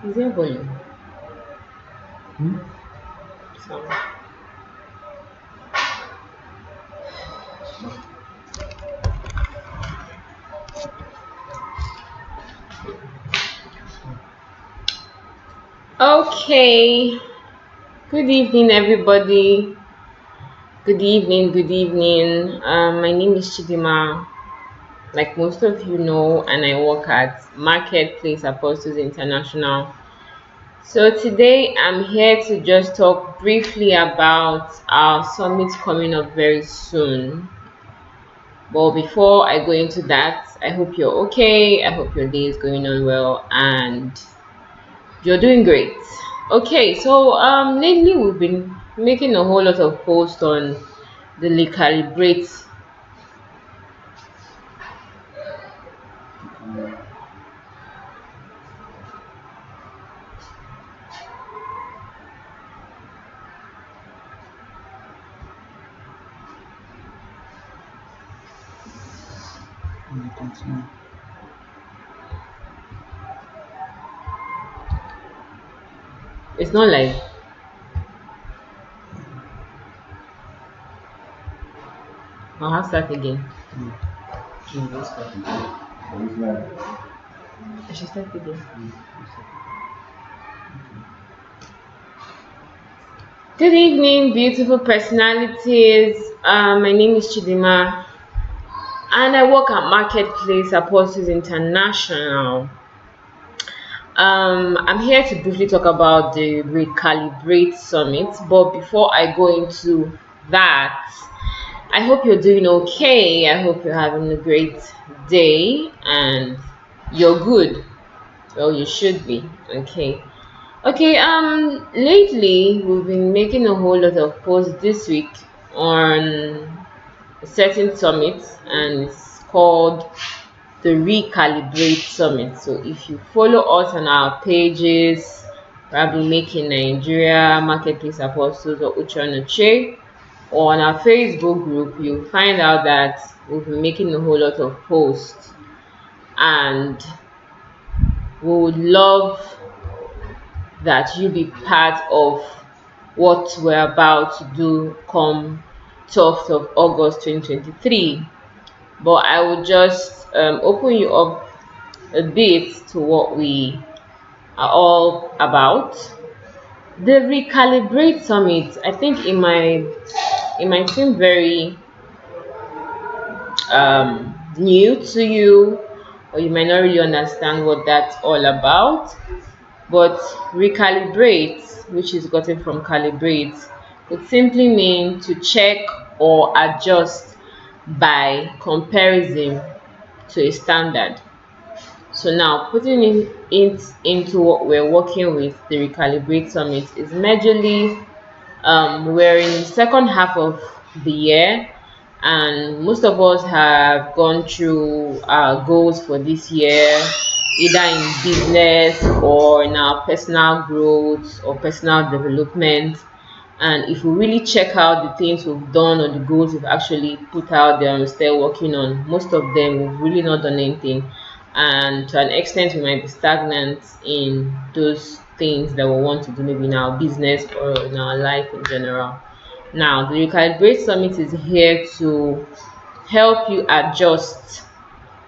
Is there volume? Hmm? Sound. Okay. Good evening, everybody. Good evening. Good evening. My name is Chidima. Like most of you know, and I work at Marketplace Apostles International. So today I'm here to just talk briefly about our summit coming up very soon. But before I go into that, I hope you're okay. I hope your day is going on well and you're doing great. Okay, so lately we've been making a whole lot of posts on the Recalibrate. Continue. It's not like I'll have start again. Let's start again. I should start again. Good evening, beautiful personalities. My name is Chidima, and I work at Marketplace Apostles International. I'm here to briefly talk about the Recalibrate Summit, but before I go into that, I hope you're doing okay. I hope you're having a great day and you're good. Well, you should be. Okay. Okay, lately we've been making a whole lot of posts this week on a certain summit, and it's called the Recalibrate Summit. So if you follow us on our pages, probably Making Nigeria, Marketplace Apostles, or Uche, or on our Facebook group, you'll find out that we've been making a whole lot of posts, and we would love that you be part of what we're about to do come 12th of August 2023. But I will just open you up a bit to what we are all about. The Recalibrate Summit, I think it might seem very new to you, or you might not really understand what that's all about. But recalibrate, which is gotten from calibrate, would simply mean to check or adjust by comparison to a standard. So now putting it into what we're working with, the Recalibrate Summit is majorly we're in the second half of the year, and most of us have gone through our goals for this year, either in business or in our personal growth or personal development. And if we really check out the things we've done or the goals we've actually put out there and we're still working on, most of them we've really not done anything, and to an extent we might be stagnant in those things that we want to do, maybe in our business or in our life in general. Now the Recalibrate Summit is here to help you adjust,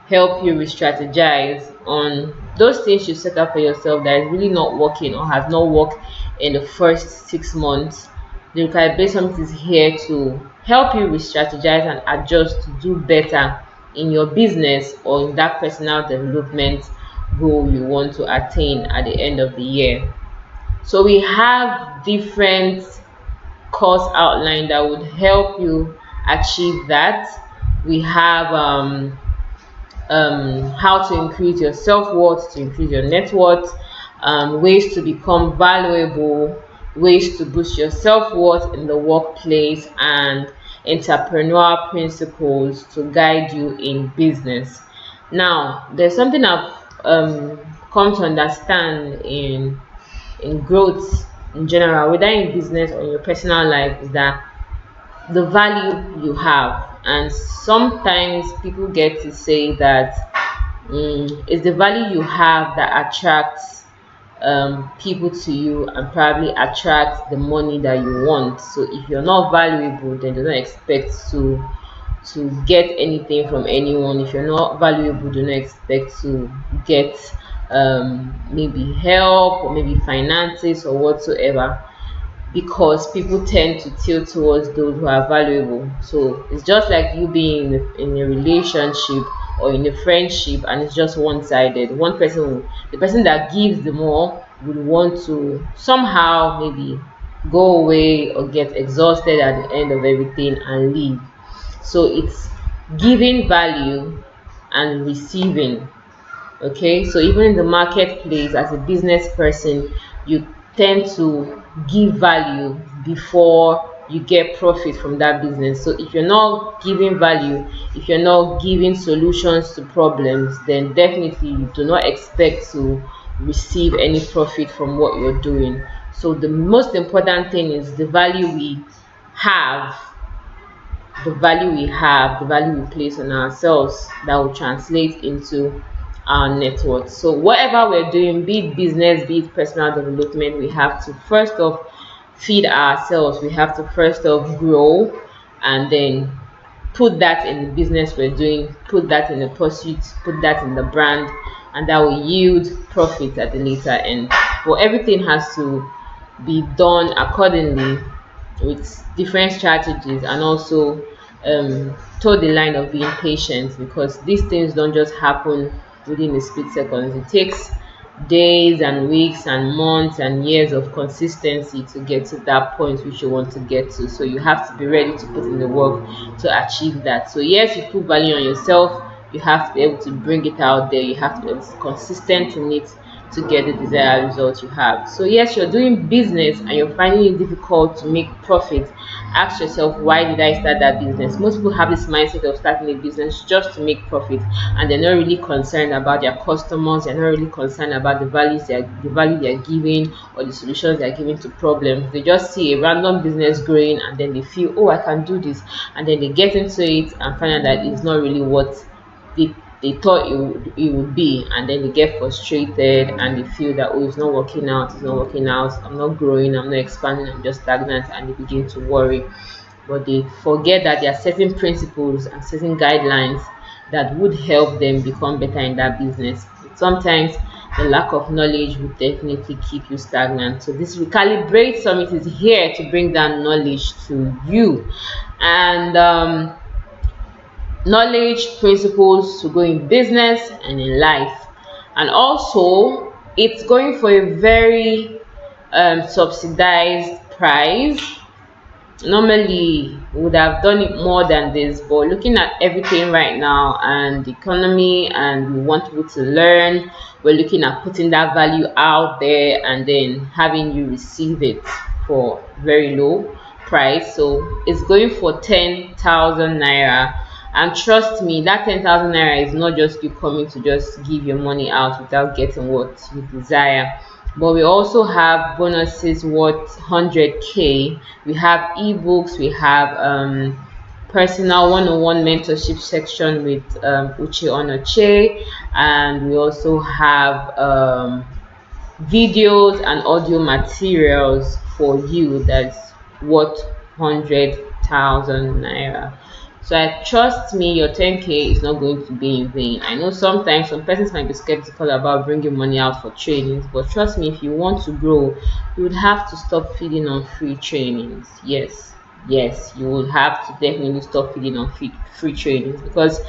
help you re-strategize on those things you set up for yourself that is really not working or has not worked in the first 6 months. The Recalibrate Summit is here to help you re-strategize and adjust to do better in your business or in that personal development goal you want to attain at the end of the year. So we have different course outline that would help you achieve that. We have how to increase your self-worth, to increase your net worth, ways to become valuable, ways to boost your self-worth in the workplace, and entrepreneurial principles to guide you in business. Now there's something I've come to understand in growth in general, whether in business or in your personal life, is that the value you have. And sometimes people get to say that it's the value you have that attracts people to you and probably attract the money that you want. So if you're not valuable, then do not expect to get anything from anyone. If you're not valuable, do not expect to get maybe help or maybe finances or whatsoever, because people tend to tilt towards those who are valuable. So it's just like you being in a relationship or in a friendship, and it's just one-sided. One person the person that gives the more would want to somehow maybe go away or get exhausted at the end of everything and leave. So it's giving value and receiving. Okay, so even in the marketplace, as a business person, you tend to give value before you get profit from that business. So if you're not giving value, if you're not giving solutions to problems, then definitely you do not expect to receive any profit from what you're doing. So the most important thing is have the value we place on ourselves, that will translate into our net worth. So whatever we're doing, be it business, be it personal development, we have to first off feed ourselves. We have to first off grow, and then put that in the business we're doing, put that in the pursuit, put that in the brand, and that will yield profit at the later end. But everything has to be done accordingly, with different strategies, and also toe the line of being patient, because these things don't just happen within a split seconds. It takes days and weeks and months and years of consistency to get to that point which you want to get to. So you have to be ready to put in the work to achieve that. So yes, you put value on yourself, you have to be able to bring it out there, you have to be able to be consistent in it to get the desired results you have. So yes, you're doing business and you're finding it difficult to make profit. Ask yourself, why did I start that business? Most people have this mindset of starting a business just to make profit, and they're not really concerned about their customers. They're not really concerned about the value they're giving, or the solutions they're giving to problems. They just see a random business growing and then they feel, oh, I can do this, and then they get into it and find out that it's not really what they thought it would be, and then they get frustrated and they feel that, oh, it's not working out, I'm not growing, I'm not expanding, I'm just stagnant, and they begin to worry. But they forget that there are certain principles and certain guidelines that would help them become better in that business. Sometimes the lack of knowledge would definitely keep you stagnant. So this Recalibrate Summit is here to bring that knowledge to you, and knowledge, principles to go in business and in life. And also it's going for a very subsidized price. Normally would have done it more than this, but looking at everything right now and the economy, and we want people to learn, we're looking at putting that value out there and then having you receive it for very low price. So it's going for 10,000 naira, and trust me, that 10,000 naira is not just you coming to just give your money out without getting what you desire. But we also have bonuses worth 100k. We have ebooks, we have personal one-on-one mentorship section with Uche Onoche, and we also have videos and audio materials for you that's worth 100,000 naira. So I trust me, your 10k is not going to be in vain. I know sometimes some persons might be skeptical about bringing money out for trainings, but trust me, if you want to grow, you would have to stop feeding on free trainings. Yes, you will have to definitely stop feeding on free trainings, because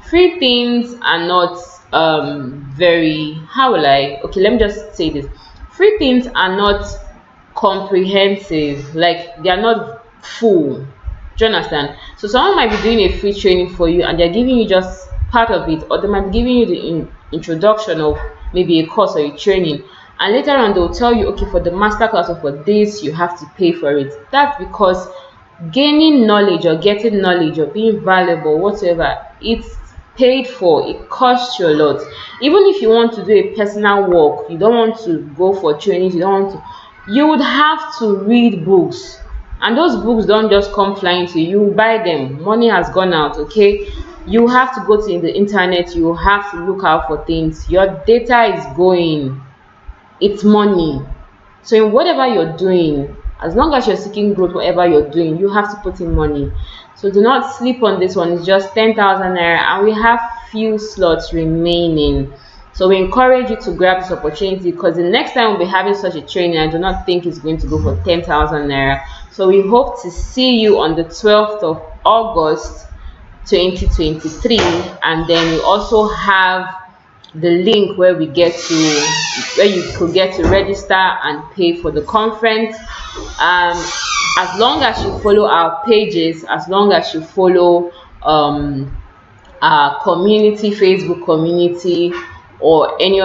free things are not very, how will I, okay, let me just say this. Free things are not comprehensive, like they are not full. Do you understand? So someone might be doing a free training for you and they're giving you just part of it, or they might be giving you the introduction of maybe a course or a training, and later on they'll tell you, okay, for the master class or for this you have to pay for it. That's because gaining knowledge or getting knowledge or being valuable, whatever, it's paid for. It costs you a lot. Even if you want to do a personal work, you don't want to go for trainings, you would have to read books, and those books don't just come flying to you. You buy them, money has gone out. Okay, you have to go to the internet, you have to look out for things. Your data is going. it's money. So in whatever you're doing, as long as you're seeking growth, whatever you're doing, you have to put in money. So do not sleep on this one. It's just 10,000 naira, and we have few slots remaining. So we encourage you to grab this opportunity, because the next time we'll be having such a training, I do not think it's going to go for 10,000 naira. So we hope to see you on the 12th of August 2023, and then we also have the link where you could get to register and pay for the conference. As long as you follow our pages, as long as you follow our community, Facebook community, or any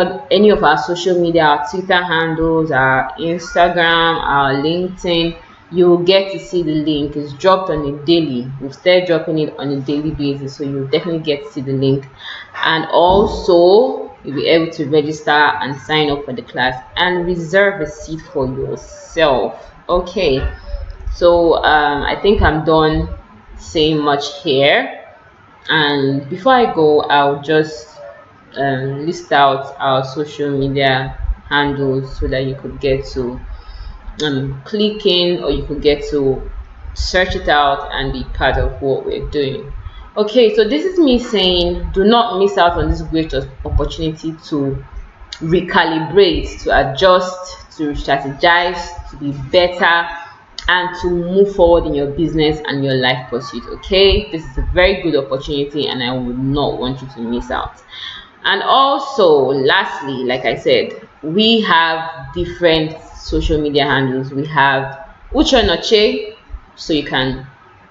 of our social media, our Twitter handles, our Instagram, our LinkedIn, you'll get to see the link. It's dropped on a daily. We've started dropping it on a daily basis, so you'll definitely get to see the link. And also you'll be able to register and sign up for the class and reserve a seat for yourself. Okay, so I think I'm done saying much here. And before I go, I'll just list out our social media handles so that you could get to click in, or you could get to search it out and be part of what we're doing. Okay, so this is me saying, do not miss out on this great opportunity to recalibrate, to adjust, to strategize, to be better, and to move forward in your business and your life pursuit. Okay, this is a very good opportunity, and I would not want you to miss out. And also, lastly, like I said, we have different social media handles. We have Uche Onoche, so you can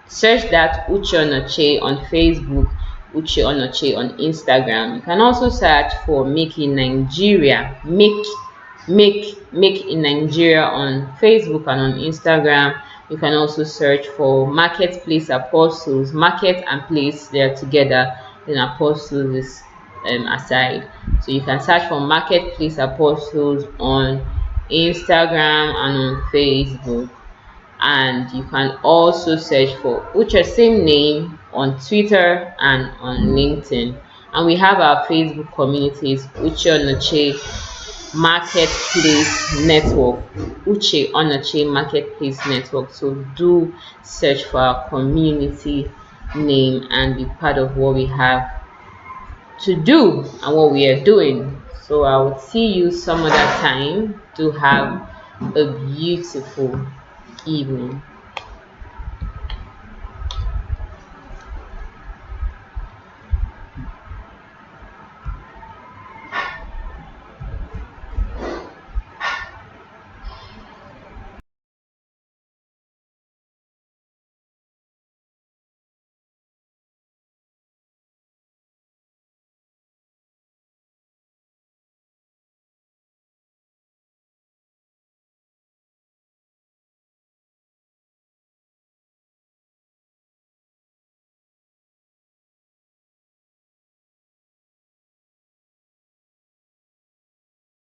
search that, Uche Onoche, on Facebook, Uche Onoche on Instagram. You can also search for Make in Nigeria, Make in Nigeria on Facebook and on Instagram. You can also search for Marketplace Apostles. Market and place, they're together, then Apostles is aside. So you can search for Marketplace Apostles on Instagram and on Facebook. And you can also search for Uche, same name, on Twitter and on LinkedIn. And we have our Facebook communities, Uche Onoche Marketplace Network, Uche Onoche Marketplace Network. So do search for our community name and be part of what we have to do and what we are doing. So I will see you some other time. Do have a beautiful evening.